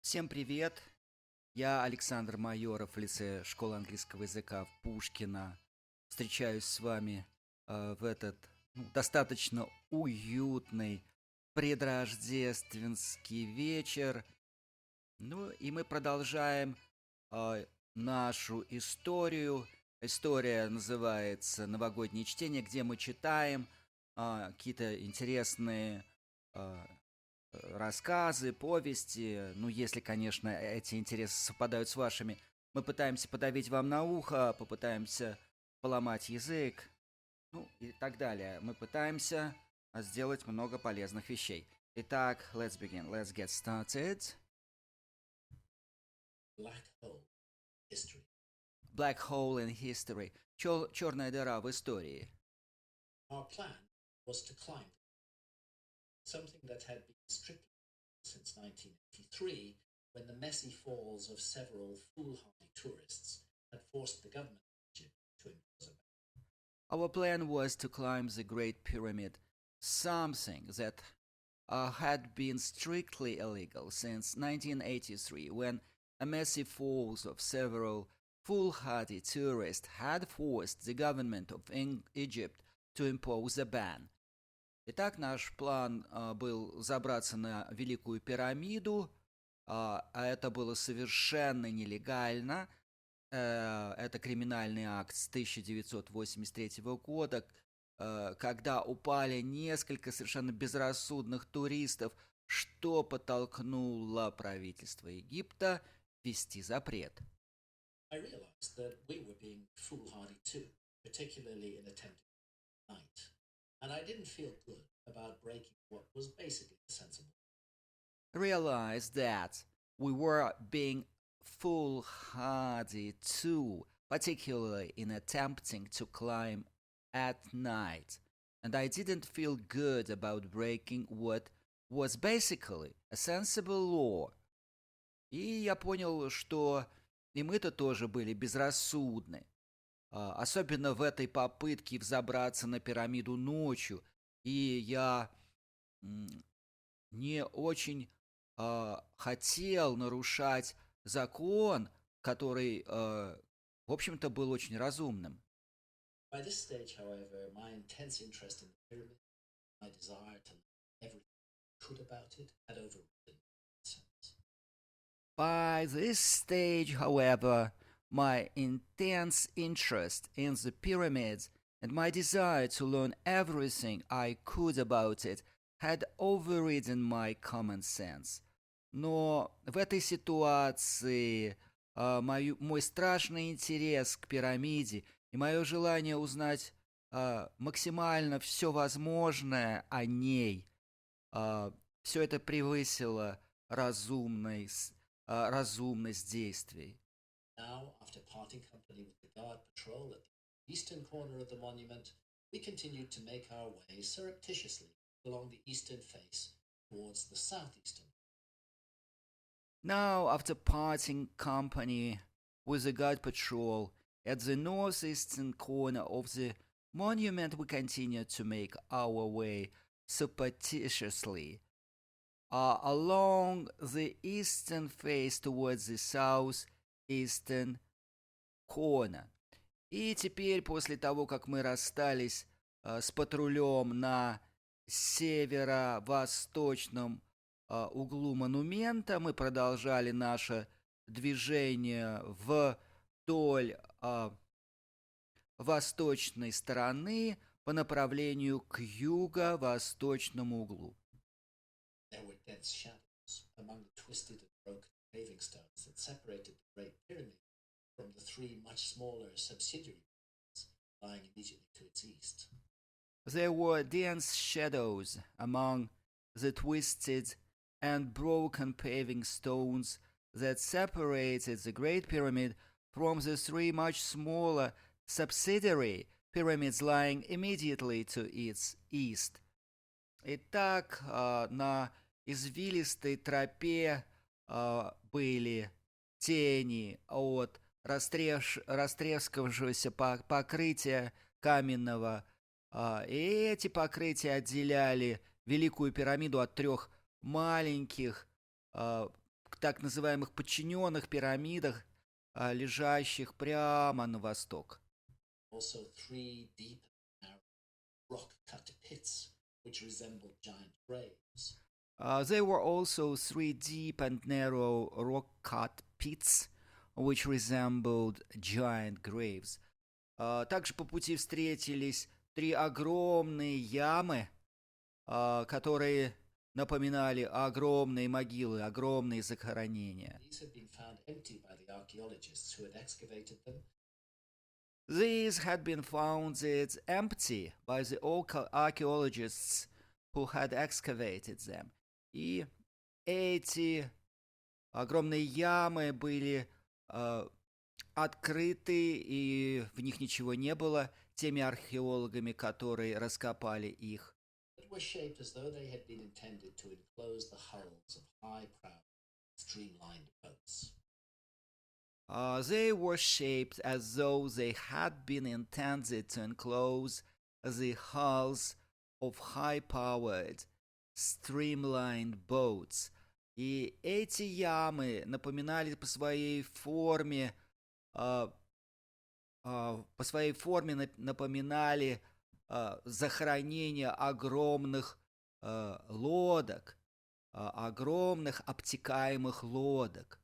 Всем привет! Я Александр Майоров в лице Школы Английского Языка в Пушкино. Встречаюсь с вами в этот достаточно уютный предрождественский вечер. Ну и мы продолжаем нашу историю. История называется «Новогоднее чтение», где мы читаем какие-то интересные рассказы, повести, ну, если, конечно, эти интересы совпадают с вашими. Мы пытаемся подавить вам на ухо, попытаемся поломать язык, ну, и так далее. Мы пытаемся сделать много полезных вещей. Итак, let's begin. Let's get started. Black hole history. Black hole in history. Черная дыра в истории. Our plan was to climb something that had been strictly since 1983, when the messy falls of several foolhardy tourists had forced the government of Egypt to impose a ban. Our plan was to climb the Great Pyramid, something that had been strictly illegal since 1983, when a massive force of several foolhardy tourists had forced the government of Egypt to impose a ban. Итак, наш план был забраться на Великую пирамиду, а это было совершенно нелегально. Это криминальный акт с 1983 года, когда упали несколько совершенно безрассудных туристов, что подтолкнуло правительство Египта ввести запрет. I realized that we were being foolhardy too, particularly in attempting night. And I didn't feel good about breaking what was basically a sensible. Realized that we were being foolhardy too, particularly in attempting to climb at night, and I didn't feel good about breaking what was basically a sensible law. И я понял, что и мы-то тоже были безрассудны. Особенно в этой попытке взобраться на пирамиду ночью. И я не очень хотел нарушать закон, который, в общем-то, был очень разумным. By this stage, however, my intense interest in the pyramid, my desire to learn everything I could about it, had overridden sense. By this stage, however, my intense interest in the pyramids and my desire to learn everything I could about it had overridden my common sense. Но в этой ситуации мой страшный интерес к пирамиде и мое желание узнать максимально все возможное о ней, все это превысило разумность действий. Now, after parting company with the guard patrol at the eastern corner of the monument, we continued to make our way surreptitiously along the eastern face towards the southeastern. Now, after parting company with the guard patrol at the northeastern corner of the monument, we continued to make our way surreptitiously along the eastern face towards the southeastern corner. И теперь, после того, как мы расстались с патрулем на северо-восточном углу монумента, мы продолжали наше движение вдоль восточной стороны по направлению к юго-восточному углу. There were dense shadows among the twisted and broken paving stones that separated the Great Pyramid from the three much smaller subsidiary pyramids lying immediately to its east. There were dense shadows among the twisted and broken paving stones that separated the Great Pyramid from the three much smaller subsidiary pyramids lying immediately to its east. Итак, на извилистой тропе были тени от растрескавшегося покрытия каменного, и эти покрытия отделяли Великую пирамиду от трех маленьких так называемых подчиненных пирамидах, лежащих прямо на восток. Also, 3 deep and narrow rock-cut pits which resembled giant graves. There were also 3 deep and narrow rock-cut pits, which resembled giant graves. Также по пути встретились 3 огромные ямы, которые напоминали огромные могилы, огромные захоронения. These had been found empty by the archaeologists who had excavated them. These had been found empty by the archaeologists who had excavated them. И эти огромные ямы были открыты, и в них ничего не было теми археологами, которые раскопали их. But were shaped as though they had been intended to enclose the hulls of high-prowed, streamlined boats. They were shaped as though they had been intended to enclose the hulls of high-powered, streamlined boats. И эти ямы напоминали по своей форме напоминали захоронение огромных лодок, огромных обтекаемых лодок.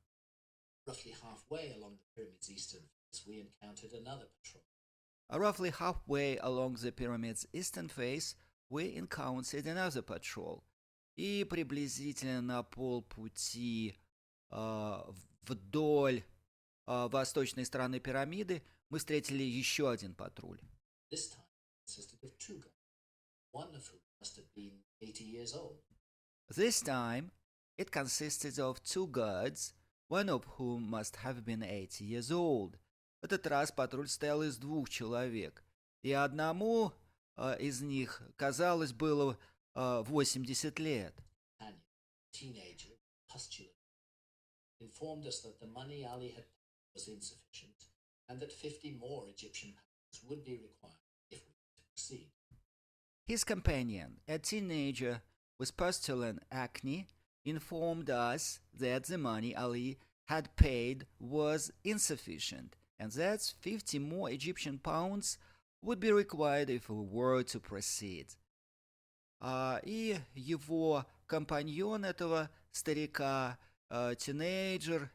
Roughly halfway along the pyramid's eastern face, we encountered another patrol. Roughly halfway along the pyramid's eastern face, we encountered another patrol. И приблизительно на полпути вдоль восточной стороны пирамиды мы встретили еще один патруль. This time it consisted of 2 guys, one of whom must have been 80 years old. This time it consisted of 2 guards, one of whom must have been 80 years old. В этот раз патруль состоял из 2 человек, и одному из них, казалось, было 80 лет. Daniel, teenager, postulant, informed us that the money Ali had paid was insufficient and that 50 more Egyptian pounds would be required if we were to proceed. His companion, a teenager with postulant acne, informed us that the money Ali had paid was insufficient and that 50 more Egyptian pounds would be required if we were to proceed. И его компаньон этого старика, тинейджер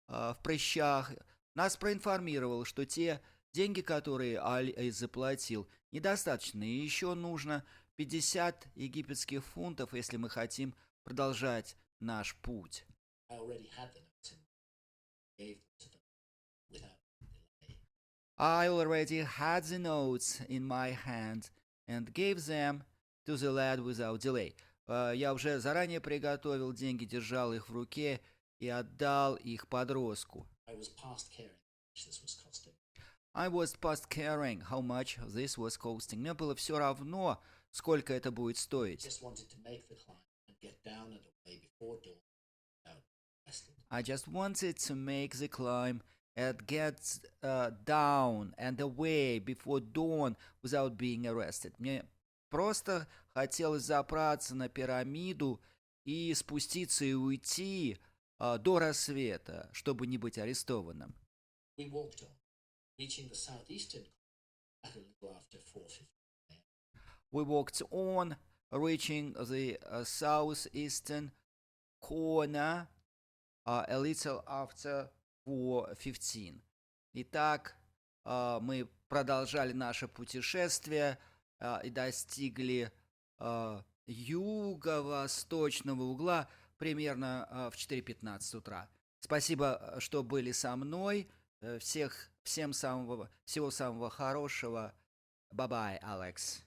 в прыщах, нас проинформировал, что те деньги, которые Али заплатил, недостаточно, и еще нужно 50 египетских фунтов, если мы хотим продолжать наш путь. I already had the notes in gave them to them without delay. I already had the notes in my hand and gave them to the lad without delay. Я уже заранее приготовил деньги, держал их в руке и отдал их подростку. I was past caring how much this was costing. I was past caring how much this was costing. Мне было все равно, сколько это будет стоить. Just wanted to make the climb and get down and away before dawn without rested. I just wanted to make the climb and get down and away before dawn without being arrested. Мне просто хотелось забраться на пирамиду и спуститься и уйти до рассвета, чтобы не быть арестованным. We walked on, reaching the southeastern corner at a little after 4:15 a.m. We walked on, reaching the southeastern corner a little after 4:15. Итак, мы продолжали наше путешествие и достигли юго-восточного угла примерно в 4:15 утра. Спасибо, что были со мной. Всего самого хорошего. Bye-bye, Алекс.